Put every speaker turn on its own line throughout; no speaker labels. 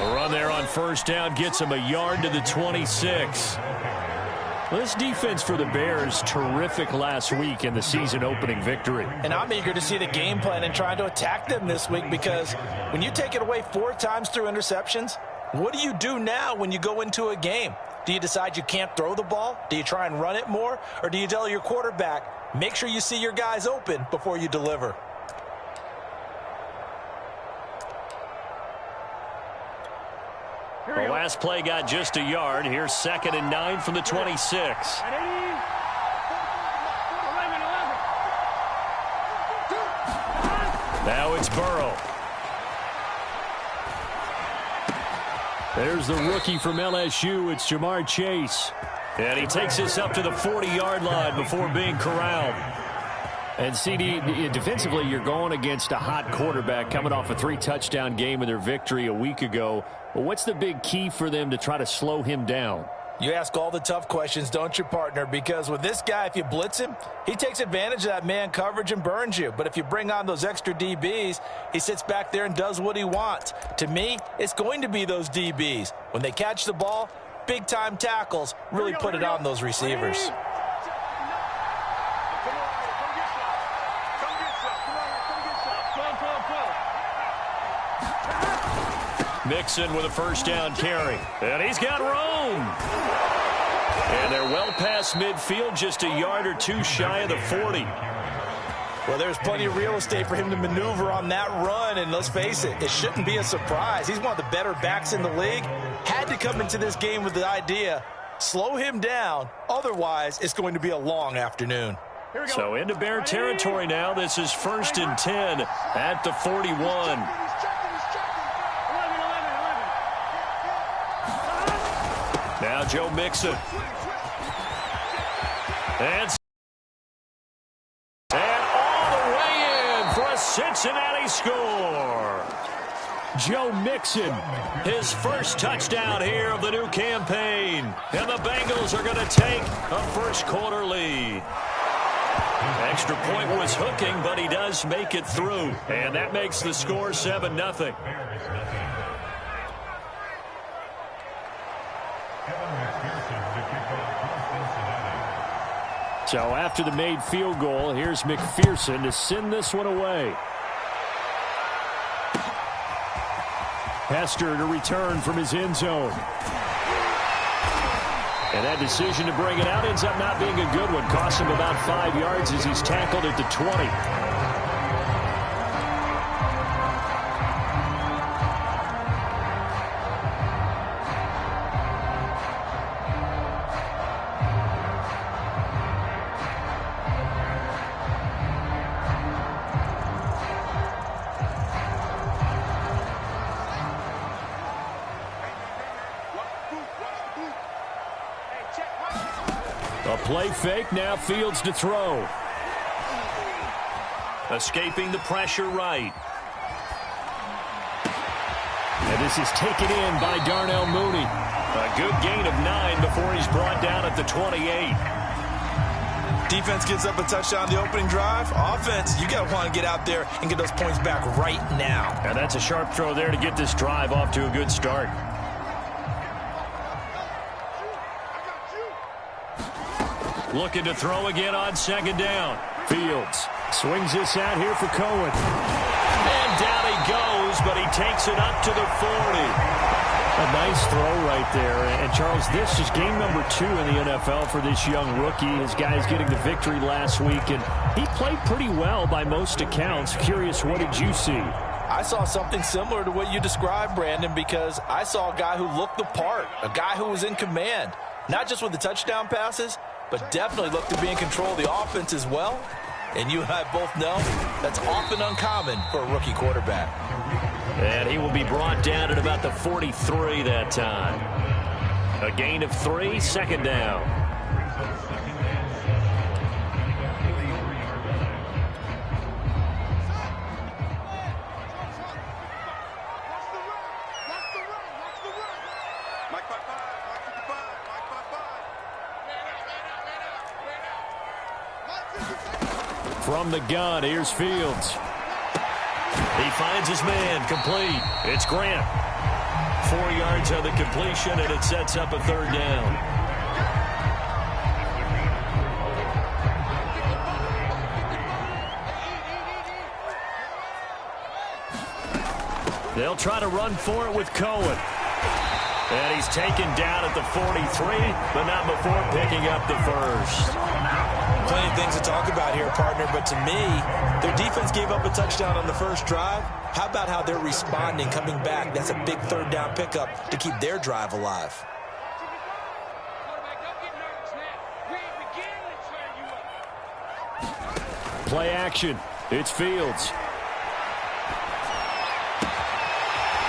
The run there on first down gets him a yard to the 26. Well, this defense for the Bears, terrific last week in the season-opening victory.
And I'm eager to see the game plan and trying to attack them this week, because when you take it away 4 times through interceptions, what do you do now when you go into a game? Do you decide you can't throw the ball? Do you try and run it more? Or do you tell your quarterback, make sure you see your guys open before you deliver?
The last play got just a yard. Here's 2nd and 9 from the 26. Now it's Burrow. There's the rookie from LSU. It's Jamar Chase. And he takes us up to the 40-yard line before being corralled. And, CD, defensively, you're going against a hot quarterback coming off a 3-touchdown game in their victory a week ago. Well, what's the big key for them to try to slow him down?
You ask all the tough questions, don't you, partner? Because with this guy, if you blitz him, he takes advantage of that man coverage and burns you. But if you bring on those extra DBs, he sits back there and does what he wants. To me, it's going to be those DBs. When they catch the ball, big-time tackles really put it on those receivers.
Mixon with a first down carry. And he's got room. And they're well past midfield, just a yard or two shy of the 40.
Well, there's plenty of real estate for him to maneuver on that run. And let's face it, it shouldn't be a surprise. He's one of the better backs in the league. Had to come into this game with the idea, slow him down. Otherwise, it's going to be a long afternoon.
So into Bear territory now. This is 1st and 10 at the 41. Now Joe Mixon. And all the way in for a Cincinnati score. Joe Mixon, his first touchdown here of the new campaign. And the Bengals are going to take a first-quarter lead. Extra point was hooking, but he does make it through. And that makes the score 7-0. So after the made field goal, here's McPherson to send this one away. Hester to return from his end zone. And that decision to bring it out ends up not being a good one. Costs him about 5 yards as he's tackled at the 20. A play fake, now Fields to throw. Escaping the pressure right. And this is taken in by Darnell Mooney. A good gain of 9 before he's brought down at the 28.
Defense gives up a touchdown the opening drive. Offense, you got to want to get out there and get those points back right now.
And that's a sharp throw there to get this drive off to a good start. Looking to throw again on 2nd down. Fields swings this out here for Cohen. And down he goes, but he takes it up to the 40. A nice throw right there. And, Charles, this is game number 2 in the NFL for this young rookie. His guys getting the victory last week, and he played pretty well by most accounts. Curious, what did you see?
I saw something similar to what you described, Brandon, because I saw a guy who looked the part, a guy who was in command, not just with the touchdown passes, but definitely looked to be in control of the offense as well. And you and I both know that's often uncommon for a rookie quarterback.
And he will be brought down at about the 43 that time. A gain of 3, 2nd down. From the gun, here's Fields. He finds his man, complete. It's Grant. 4 yards on the completion, and it sets up a third down. They'll try to run for it with Cohen. And he's taken down at the 43, but not before picking up the first.
Plenty of things to talk about here, partner, but to me, their defense gave up a touchdown on the first drive. How about how they're responding, coming back? That's a big third down pickup to keep their drive alive.
Play action. It's Fields.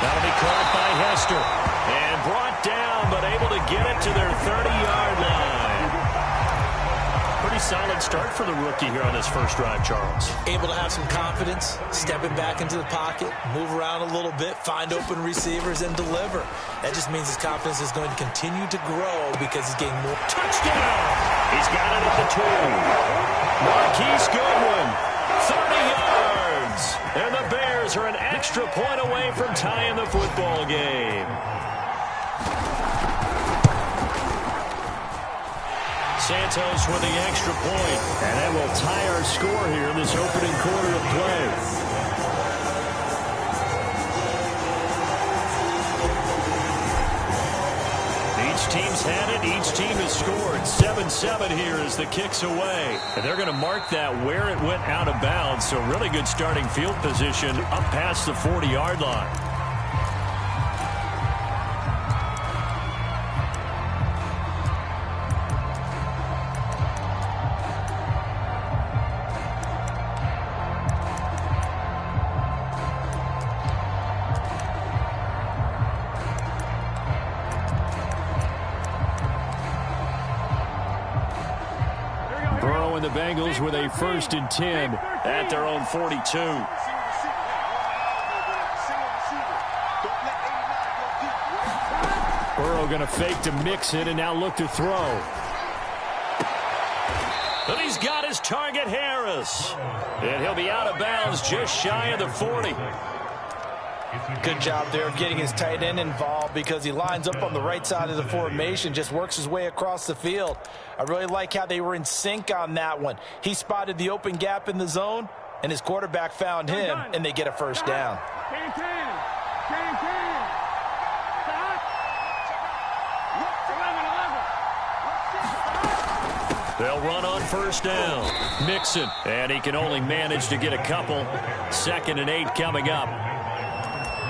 That'll be caught by Hester. And brought down, but able to get it to their 30-yard line. Pretty solid start for the rookie here on his first drive, Charles.
Able to have some confidence, stepping back into the pocket, move around a little bit, find open receivers, and deliver. That just means his confidence is going to continue to grow because he's getting more.
Touchdown! He's got it at the 2. Marquise Goodwin, 30 yards. And the Bears are an extra point away from tying the football game. Santos with the extra point. And that will tie our score here in this opening quarter of play. Each team's had it. Each team has scored. 7-7 here as the kick's away. And they're going to mark that where it went out of bounds. So really good starting field position up past the 40-yard line. The Bengals with a 1st and 10 at their own 42. Burrow going to fake to mix it and now look to throw. But he's got his target, Harris. And he'll be out of bounds just shy of the 40.
Good job there of getting his tight end involved because he lines up on the right side of the formation, just works his way across the field. I really like how they were in sync on that one. He spotted the open gap in the zone, and his quarterback found him, and they get a first down.
They'll run on first down. Mixon, and he can only manage to get a couple. 2nd and 8 coming up.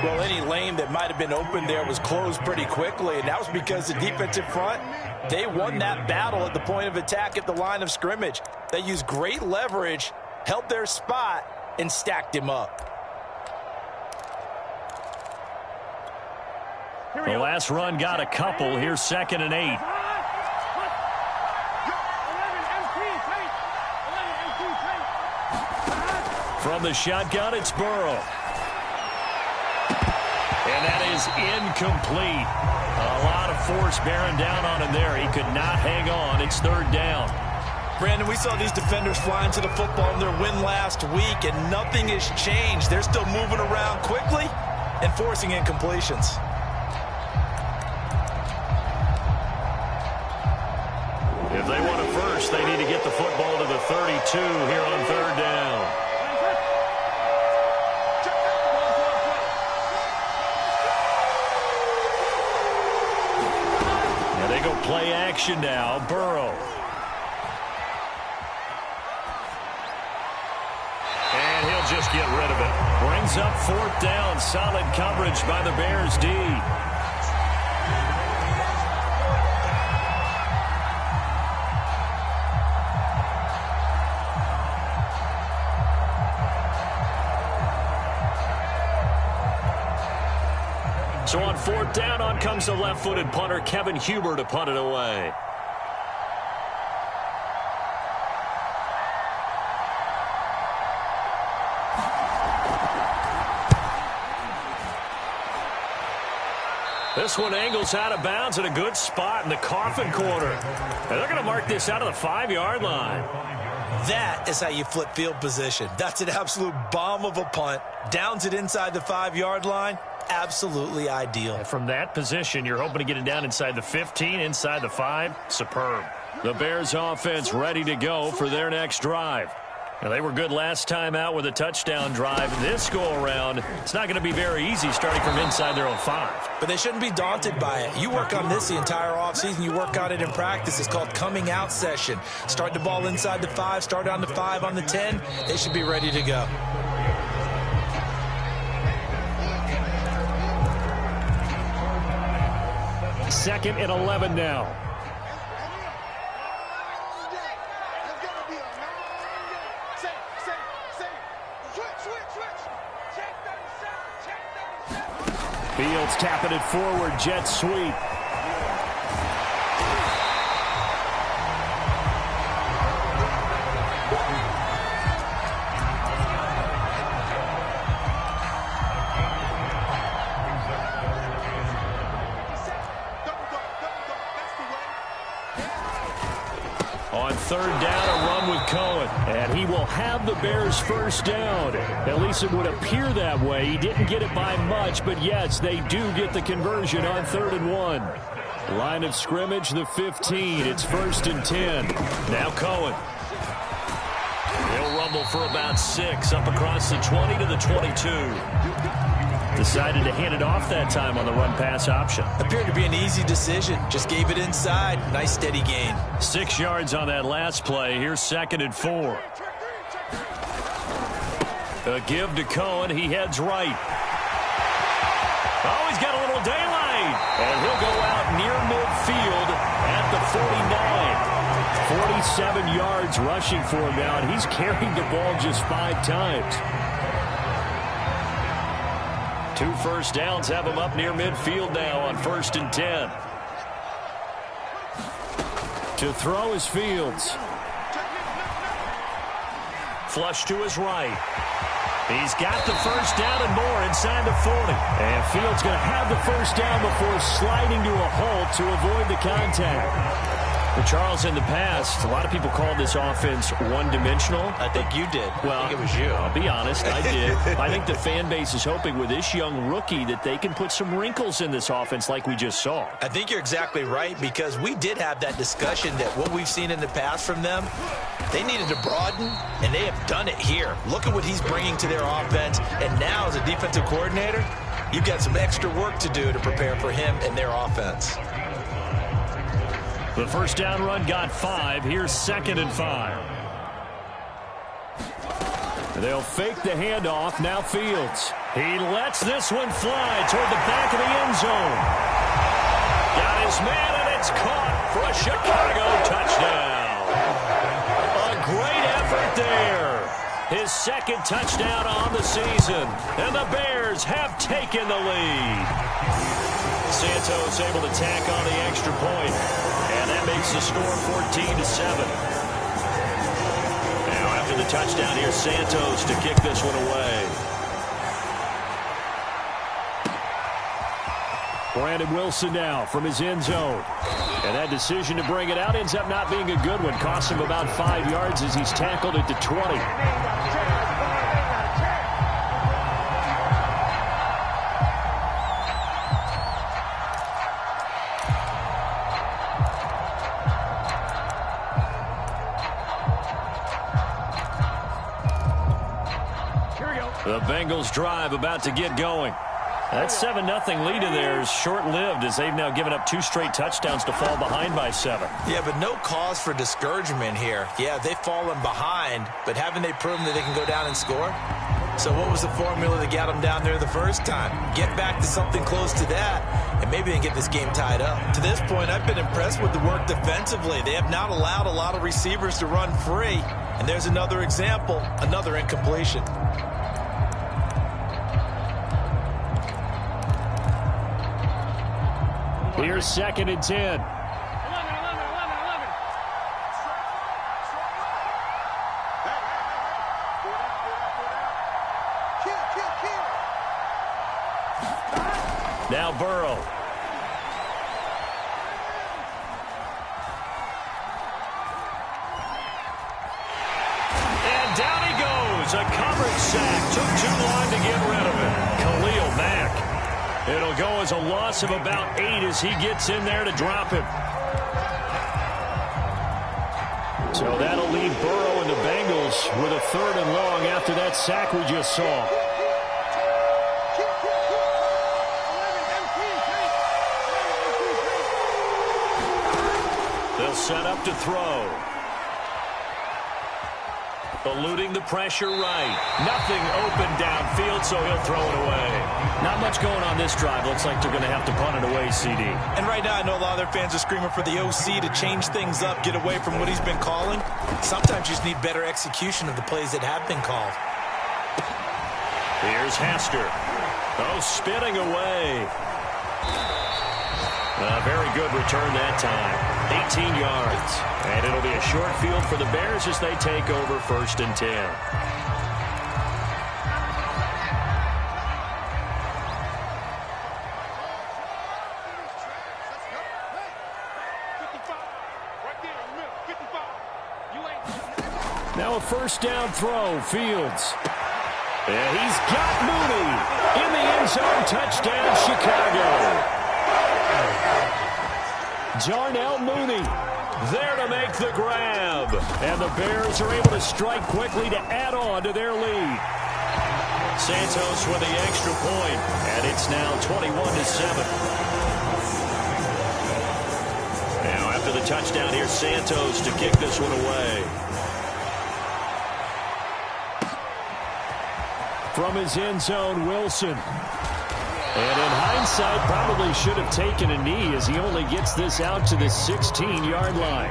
Well, any lane that might have been open there was closed pretty quickly, and that was because the defensive front, they won that battle at the point of attack at the line of scrimmage. They used great leverage, held their spot, and stacked him up.
The last run got a couple. Here's 2nd and 8. From the shotgun, it's Burrow. And that is incomplete. A lot of force bearing down on him there. He could not hang on. It's 3rd down.
Brandon, we saw these defenders flying to the football in their win last week, and nothing has changed. They're still moving around quickly and forcing incompletions.
If they want it first, they need to get the football to the 32 here on 3rd down. Play action now. Burrow. And he'll just get rid of it. Brings up 4th down. Solid coverage by the Bears D. So on 4th down, on comes the left-footed punter, Kevin Huber, to punt it away. This one angles out of bounds at a good spot in the coffin corner. And they're going to mark this out of the 5-yard line.
That is how you flip field position. That's an absolute bomb of a punt. Downs it inside the 5-yard line. absolutely ideal.
And from that position, you're hoping to get it down inside the 15, inside the 5. Superb. The Bears offense ready to go for their next drive. Now, they were good last time out with a touchdown drive. This go-around, it's not going to be very easy starting from inside their own 5.
But they shouldn't be daunted by it. You work on this the entire offseason. You work on it in practice. It's called coming out session. Start the ball inside the 5, start on the 5, on the 10. They should be ready to go.
Second and 11 now. Fields tapping it forward, jet sweep. On third down, a run with Cohen. And he will have the Bears first down. At least it would appear that way. He didn't get it by much, but yes, they do get the conversion on 3rd and 1. Line of scrimmage, the 15. It's 1st and 10. Now Cohen. He'll rumble for about 6 up across the 20 to the 22. Decided to hand it off that time on the run-pass option.
Appeared to be an easy decision. Just gave it inside. Nice steady gain.
6 yards on that last play. Here's 2nd and 4. A give to Cohen. He heads right. Oh, he's got a little daylight. And he'll go out near midfield at the 49. 47 yards rushing for him now, and he's carried the ball just 5 times. 2 first downs have him up near midfield now on 1st and 10. To throw is Fields. Flush to his right. He's got the first down and more inside the 40. And Fields going to have the first down before sliding to a halt to avoid the contact. But Charles, in the past, a lot of people called this offense one-dimensional.
I think you did.
Well,
I think it was you.
I'll be honest, I did. I think the fan base is hoping with this young rookie that they can put some wrinkles in this offense like we just saw.
I think you're exactly right, because we did have that discussion that what we've seen in the past from them, they needed to broaden, and they have done it here. Look at what he's bringing to their offense, and now as a defensive coordinator, you've got some extra work to do to prepare for him and their offense.
The first down run got 5. Here's 2nd and 5. They'll fake the handoff. Now Fields. He lets this one fly toward the back of the end zone. Got his man, and it's caught for a Chicago touchdown. A great effort there. His 2nd touchdown on the season. And the Bears have taken the lead. Santos able to tack on the extra point. And that makes the score 14-7. Now after the touchdown, here's Santos to kick this one away. Brandon Wilson now from his end zone. And that decision to bring it out ends up not being a good one. Costs him about 5 yards as he's tackled at the 20. The Bengals drive about to get going. That 7-0 lead of theirs short-lived as they've now given up 2 straight touchdowns to fall behind by 7.
Yeah, but no cause for discouragement here. Yeah, they've fallen behind, but haven't they proven that they can go down and score? So what was the formula that got them down there the first time? Get back to something close to that, and maybe they can get this game tied up. To this point, I've been impressed with the work defensively. They have not allowed a lot of receivers to run free. And there's another example, another incompletion.
Here's 2nd and 10. Now Burrow. And down he goes. A coverage sack. Took too long to get rid of it. Khalil Mack. It'll go as a loss of about 8 as he gets in there to drop him. So that'll leave Burrow and the Bengals with a 3rd and long after that sack we just saw. They'll set up to throw. Eluding the pressure right. Nothing open downfield, so he'll throw it away. Not much going on this drive. Looks like they're going to have to punt it away, CD.
And right now, I know a lot of their fans are screaming for the OC to change things up, get away from what he's been calling. Sometimes you just need better execution of the plays that have been called.
Here's Hester. Oh, spinning away. A very good return that time. 18 yards. And it'll be a short field for the Bears as they take over 1st and 10. Now a 1st down throw. Fields. And he's got Mooney. In the end zone. Touchdown, Chicago. Darnell Mooney there to make the grab. And the Bears are able to strike quickly to add on to their lead. Santos with the extra point, and it's now 21-7. Now after the touchdown, here's Santos to kick this one away. From his end zone, Wilson. And in hindsight, probably should have taken a knee as he only gets this out to the 16-yard line.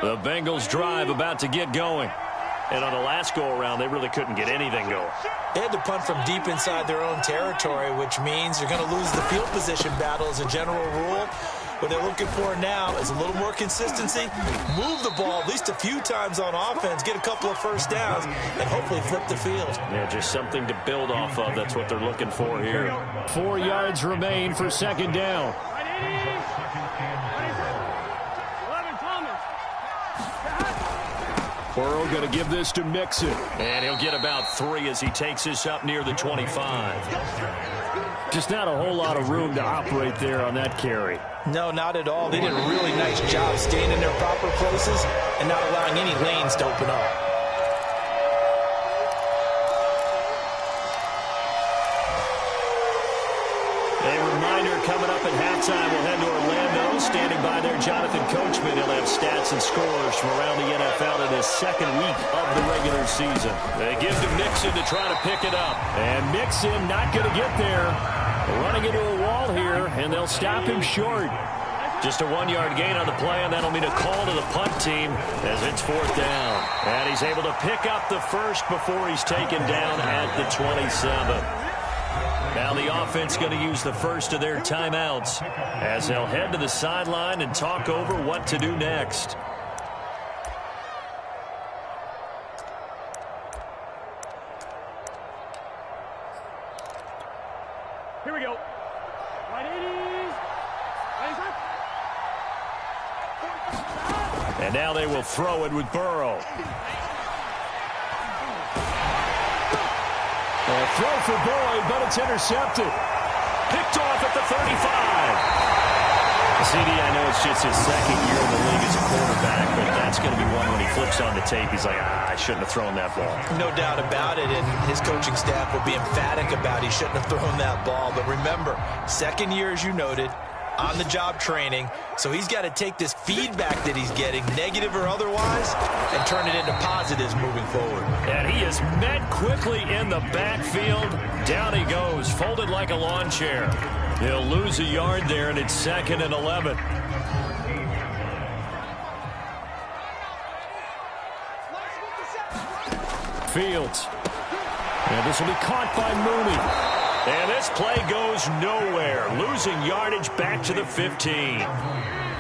The Bengals drive about to get going. And on the last go-around, they really couldn't get anything going.
They had to punt from deep inside their own territory, which means you're going to lose the field position battle as a general rule. What they're looking for now is a little more consistency, move the ball at least a few times on offense, get a couple of 1st downs, and hopefully flip the field.
Yeah, just something to build off of. That's what they're looking for here. 4 yards remain for 2nd down. Burrow going to give this to Mixon. And he'll get about 3 as he takes this up near the 25. Just not a whole lot of room to operate there on that carry.
No, not at all. They did a really nice job staying in their proper places and not allowing any lanes to open up.
A reminder coming up at halftime, we'll head to Orlando. Standing by there, Jonathan Coachman. He'll have stats and scores from around the NFL in his 2nd week of the regular season. They give to Mixon to try to pick it up. And Mixon not going to get there. Running into a wall here, and they'll stop him short. Just a 1-yard gain on the play, and that'll mean a call to the punt team as it's 4th down. And he's able to pick up the 1st before he's taken down at the 27. Now the offense going to use the 1st of their timeouts as they'll head to the sideline and talk over what to do next.
Here we go.
And now they will throw it with Burrow. A throw for Boyd, but it's intercepted. Picked off at the 35. CD, I know it's just his 2nd year in the league as a quarterback, but that's going to be one when he flips on the tape. He's like, I shouldn't have thrown that ball.
No doubt about it, and his coaching staff will be emphatic about he shouldn't have thrown that ball. But remember, 2nd year, as you noted, on-the-job training, so he's got to take this feedback that he's getting, negative or otherwise, and turn it into positives moving forward.
And he is met quickly in the backfield. Down he goes, folded like a lawn chair. He'll lose a yard there, and it's 2nd and 11. Fields. And this will be caught by Mooney. And this play goes nowhere, losing yardage back to the 15.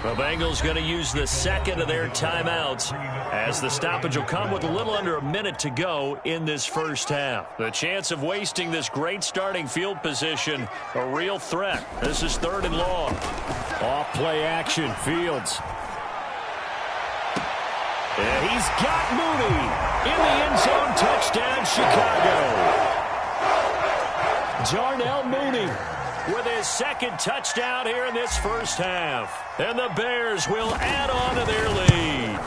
The Bengals going to use the second of their timeouts as the stoppage will come with a little under a minute to go in this first half. The chance of wasting this great starting field position, a real threat. This is 3rd and long. Off play action, Fields. And he's got Mooney in the end zone. Touchdown, Chicago. Darnell Mooney with his second touchdown here in this first half. And the Bears will add on to their lead.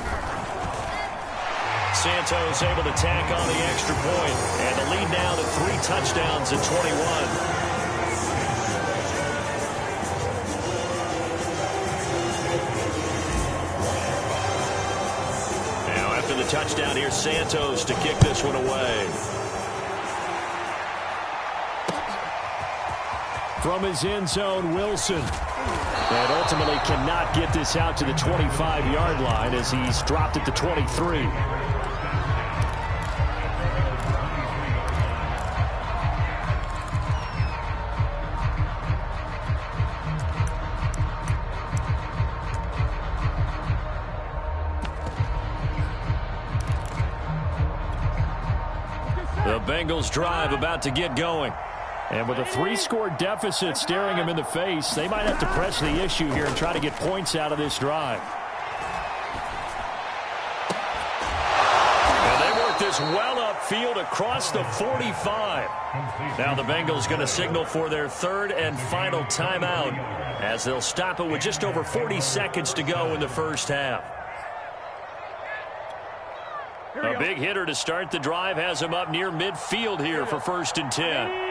Santos able to tack on the extra point. And the lead now to 3 touchdowns at 21. The touchdown here, Santos to kick this one away. From his end zone, Wilson. And ultimately cannot get this out to the 25-yard line as he's dropped at the 23. The Bengals drive about to get going. And with a 3-score deficit staring them in the face, they might have to press the issue here and try to get points out of this drive. And they work this well upfield across the 45. Now the Bengals going to signal for their 3rd and final timeout as they'll stop it with just over 40 seconds to go in the first half. A big hitter to start the drive has him up near midfield here for 1st and 10.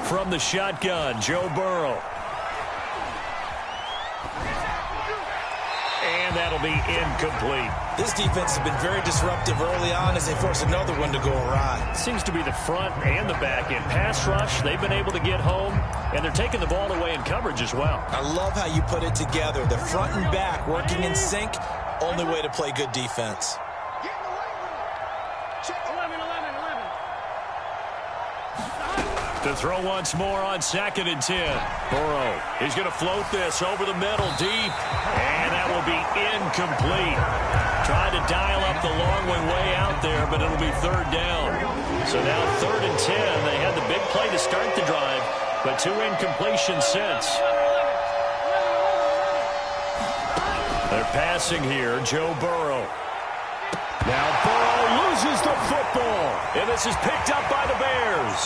From the shotgun, Joe Burrow. And that'll be incomplete.
This defense has been very disruptive early on as they force another one to go awry.
Seems to be the front and the back end. Pass rush, they've been able to get home, and they're taking the ball away in coverage as well.
I love how you put it together. The front and back working in sync, only way to play good defense.
To throw once more on 2nd and 10. Burrow, he's going to float this over the middle deep, and that will be incomplete. Trying to dial up the long one way out there, but it'll be 3rd down. So now 3rd and 10. They had the big play to start the drive, but 2 incompletions since. They're passing here, Joe Burrow. Now Burrow loses the football, and this is picked up by the Bears.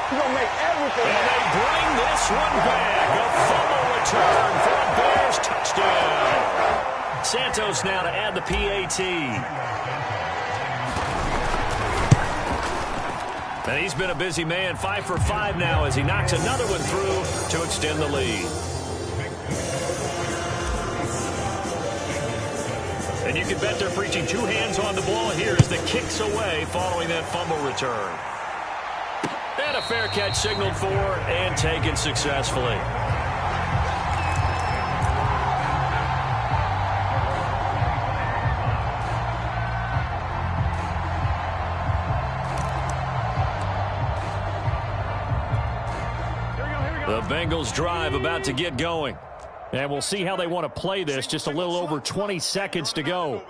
Gonna make everything.
And they bring this one back. A fumble return for a Bears touchdown. Santos now to add the PAT. And he's been a busy man. 5 for 5 now as he knocks another one through to extend the lead. And you can bet they're preaching 2 hands on the ball here as the kick's away following that fumble return. And a fair catch signaled for and taken successfully. The Bengals drive about to get going. And we'll see how they want to play this. Just a little over 20 seconds to go.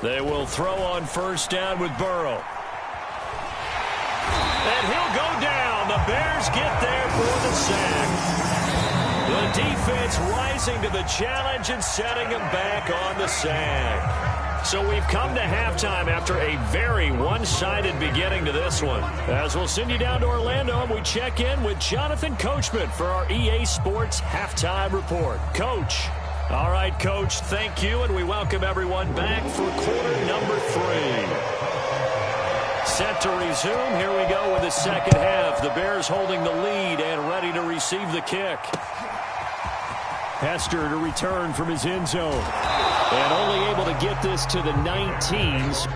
They will throw on 1st down with Burrow. And he'll go down. The Bears get there for the sack. The defense rising to the challenge and setting him back on the sack. So we've come to halftime after a very one-sided beginning to this one. As we'll send you down to Orlando, and we check in with Jonathan Coachman for our EA Sports Halftime Report. Coach. All right, Coach, thank you, and we welcome everyone back for quarter number 3. Set to resume. Here we go with the second half. The Bears holding the lead and ready to receive the kick. Hester to return from his end zone. And only able to get this to the 19s.